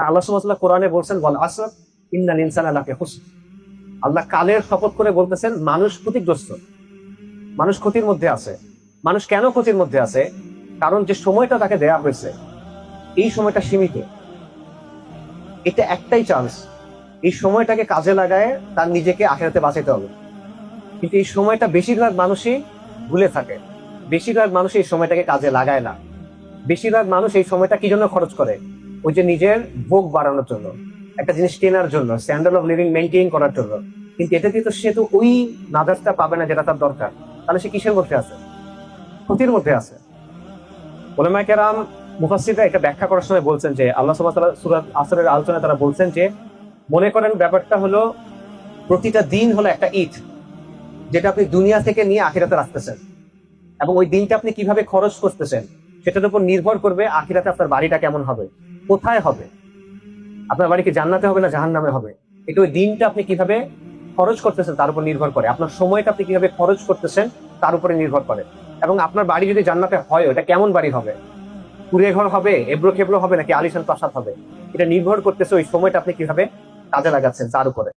আল্লাহ সুবহানাহু ওয়া তাআলা কোরআনে বলছেন ওয়াল আসর ইন্নাল ইনসানা লাফি খুসর। আল্লাহ কালের শপথ করে বলতেছেন মানুষ ক্ষতিগ্রস্ত, মানুষ ক্ষতির মধ্যে আছে। মানুষ কেন ক্ষতির মধ্যে আছে? কারণ যে সময়টা তাকে দেয়া হয়েছে এই সময়টা সীমিত। এটা একটাই চান্স, এই সময়টাকে কাজে লাগায় তার নিজেকে আখিরাতে বাঁচাতে হবে। কিন্তু এই সময়টা বেশিরভাগ মানুষই ভুলে থাকে, বেশিরভাগ মানুষ এই সময়টাকে কাজে লাগায় না। বেশিরভাগ মানুষ এই সময়টা কি জন্য খরচ করে? ওই যে নিজের ভোগ বাড়ানোর জন্য, একটা জিনিস কেনার জন্য, স্ট্যান্ডার্ড অফ লিভিং মেনটেন করার জন্য। কিন্তু এটা দিয়ে তো সে তো ওই নাজারটা পাবে না যেটা তার দরকার। তাহলে সে কিসের মধ্যে আছে? ক্ষতির মধ্যে আছে। উলামায়ে কেরাম মুফাসসিররা এটা ব্যাখ্যা করার সময় বলছেন যে আল্লাহ সুবহানাহু ওয়া তাআলা সূরা আসরের আলোচনায় তারা বলছেন যে মনে করেন ব্যাপারটা হলো প্রতিটা দিন হলো একটা ঈদ, যেটা আপনি দুনিয়া থেকে নিয়ে আখিরাতে রাখতেছেন, এবং ওই দিনটা আপনি কিভাবে খরচ করতেছেন সেটার উপর নির্ভর করবে আখিরাতে আপনার বাড়িটা কেমন হবে, কোথায় হবে। আপনার বাড়ি কি জান্নাতে হবে না জাহান্নামে হবে, এটা ওই দিনটা আপনি কিভাবে খরচ করতেছেন তার উপর নির্ভর করে। আপনার সময়টা আপনি কিভাবে খরচ করতেছেন তার উপরে নির্ভর করে। এবং আপনার বাড়ি যদি জান্নাতে হয়, ওটা কেমন বাড়ি হবে, কুড়ে ঘর হবে, এবড়ো খেবড়ো হবে, নাকি আলিশান প্রাসাদ হবে, এটা নির্ভর করতেছে ওই সময়টা আপনি কিভাবে কাজে লাগাচ্ছেন তার উপরে।